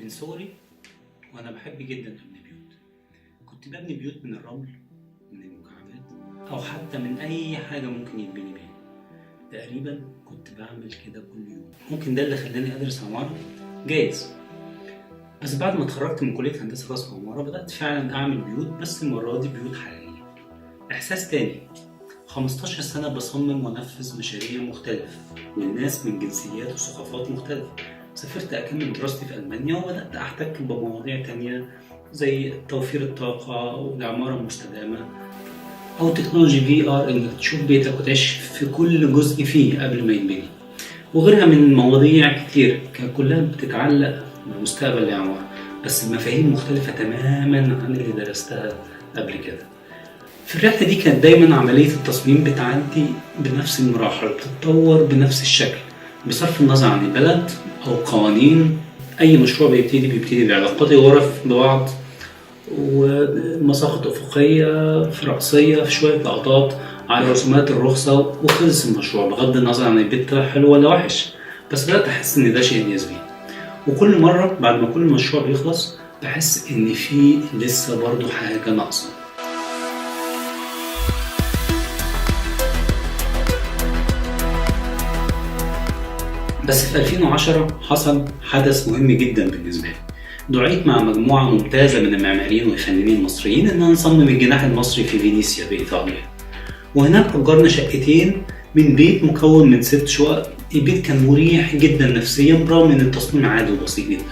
من صغري وانا بحب جدا ابني بيوت. كنت ببني بيوت من الرمل، من المكعبات، او حتى من اي حاجه ممكن يتبني بيها. تقريبا كنت بعمل كده كل يوم. ممكن ده اللي خلاني ادرس عماره، جايز. بس بعد ما اتخرجت من كليه هندسه رأس عماره بدات فعلا اعمل بيوت، بس المره دي بيوت حقيقيه. احساس تاني. 15 سنه بصمم وانفذ مشاريع مختلفه للناس من جنسيات وثقافات مختلفه. سافرت أكمل دراستي في ألمانيا وبدأت أحتك بمواضيع تانية زي توفير الطاقة والعمارة المستدامة أو تكنولوجي VR، إنك تشوف بيتك وتعيش في كل جزء فيه قبل ما ينبني، وغيرها من مواضيع كتير كانت كلها بتتعلق بمستقبل العمارة، بس بمفاهيم مختلفة تماما عن اللي درستها قبل كده. في الرحلة دي كانت دايما عملية التصميم بتعدي بنفس المراحل، بتتطور بنفس الشكل بصرف النظر عن البلد أو قوانين. أي مشروع بيبتدي بعلاقات الغرف ببعض ومساقط أفقية في رأسية في شوية لقطات على رسومات الرخصة، وخلص المشروع بغض النظر عن البيت حلو ولا وحش. بس بدأت أحس إن ده شيء نسبي، وكل مرة بعد ما كل مشروع بيخلص بحس إن في لسه برضو حاجة ناقصة. بس في 2010 حصل حدث مهم جدا بالنسبة لي. دعيت مع مجموعة ممتازة من المعماريين والفنانين المصريين إننا نصمم الجناح المصري في فينيسيا بإيطاليا، وهناك أجرنا شقتين من بيت مكون من 6 شقق. البيت كان مريح جدا نفسيا برغم إن التصميم عادي وبسيط جدا،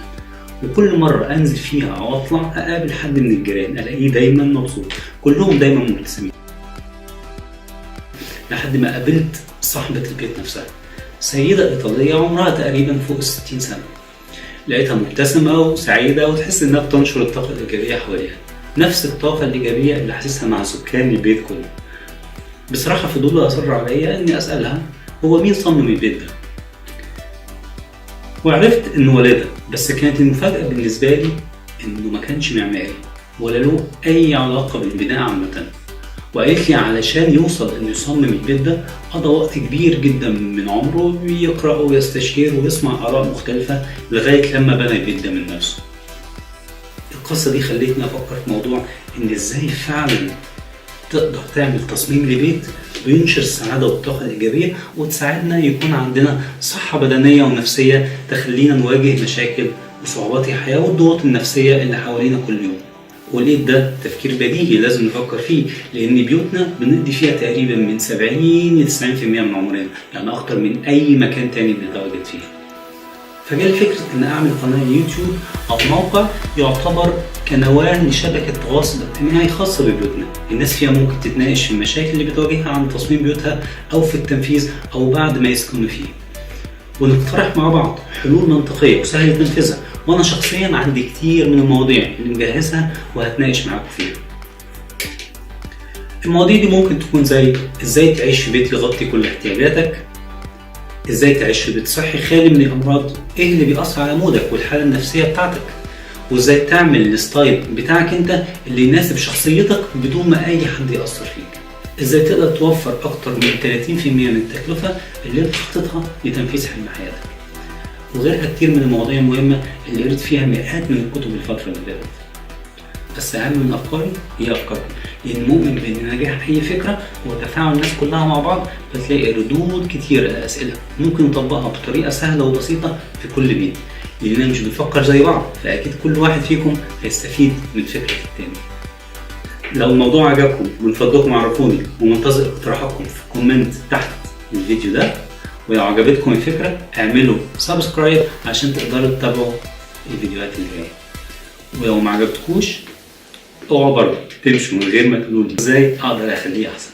وكل مرة أنزل فيها أو أطلع أقابل حد من الجيران ألاقيه دايما مبسوط، كلهم دايما مبتسمين، لحد ما قابلت صاحبة البيت نفسها، سيدة إيطالية عمرها تقريبا فوق 60 سنة. لقيتها مبتسمة وسعيدة وتحس إنها بتنشر الطاقة الإيجابية حواليها، نفس الطاقة الإيجابية اللي حاسسها مع سكان البيت كله. بصراحة فضولها أصر عليا إني أسألها هو مين صمم البيت ده؟ وعرفت إنه والدها، بس كانت المفاجأة بالنسبة لي إنه ما كانش معماري ولا له أي علاقة بالبناء عامة. وقالت لي علشان يوصل إنه يصمم البيت ده قضى وقت كبير جدا من عمره بيقرأ ويستشير ويسمع آراء مختلفة لغاية لما بنى البيت ده من نفسه. القصة دي خلتني أفكر في موضوع إن إزاي فعلا تقدر تعمل تصميم لبيت وينشر السعادة والطاقة الإيجابية وتساعدنا يكون عندنا صحة بدنية ونفسية تخلينا نواجه مشاكل وصعوبات الحياة والضغوط النفسية اللي حوالينا كل يوم. ولقيت ده تفكير بديهي لازم نفكر فيه، لأن بيوتنا بنقضي فيها تقريبا من 70 ل 90% من عمرنا، يعني أكتر من أي مكان تاني بنتواجد فيه. فجالي فكرة إن أعمل قناة يوتيوب أو موقع يعتبر كنواة لشبكة تواصل اجتماعي خاصة ببيوتنا، الناس فيها ممكن تتناقش في المشاكل اللي بتواجهها عن تصميم بيوتها أو في التنفيذ أو بعد ما يسكنوا فيه، ونقترح مع بعض حلول منطقية وسهلة تنفيذها. وأنا شخصيا عندي كتير من المواضيع اللي مجهزها وهتناقش معاكم فيها. المواضيع دي ممكن تكون زي إزاي تعيش في بيت يغطي كل احتياجاتك، إزاي تعيش في بيت صحي خالي من الأمراض، إيه اللي بيأثر على مودك والحالة النفسية بتاعتك، وإزاي تعمل الستايل بتاعك أنت اللي يناسب شخصيتك بدون ما أي حد يأثر فيك، إزاي تقدر توفر أكتر من 30% من التكلفة اللي أنت حاططها لتنفيذ حلم حياتك، وغيرها كتير من المواضيع المهمة اللي قريت فيها مئات من الكتب الفترة اللي فاتت. بس أهم من أفكاري هي أفكاري، لأن مؤمن بأن نجاح أي فكرة هو تفاعل الناس كلها مع بعض، فتلاقي ردود كتير للأسئلة ممكن نطبقها بطريقة سهلة وبسيطة في كل بيت، لأننا مش بنفكر زي بعض، فأكيد كل واحد فيكم هيستفيد من فكرة التاني. لو الموضوع عجبكم من فضلكم عرفوني، ومنتظر اقتراحاتكم في كومنت تحت الفيديو ده. ولو عجبتكم الفكرة اعملوا سبسكرايب عشان تقدروا تتابعوا الفيديوهات اللي جاية. ولو ما عجبتكوش اوعوا برضه تمشوا من غير ما تقولوا لي ازاي اقدر اخليه احسن.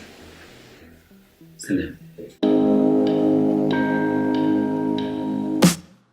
سلام.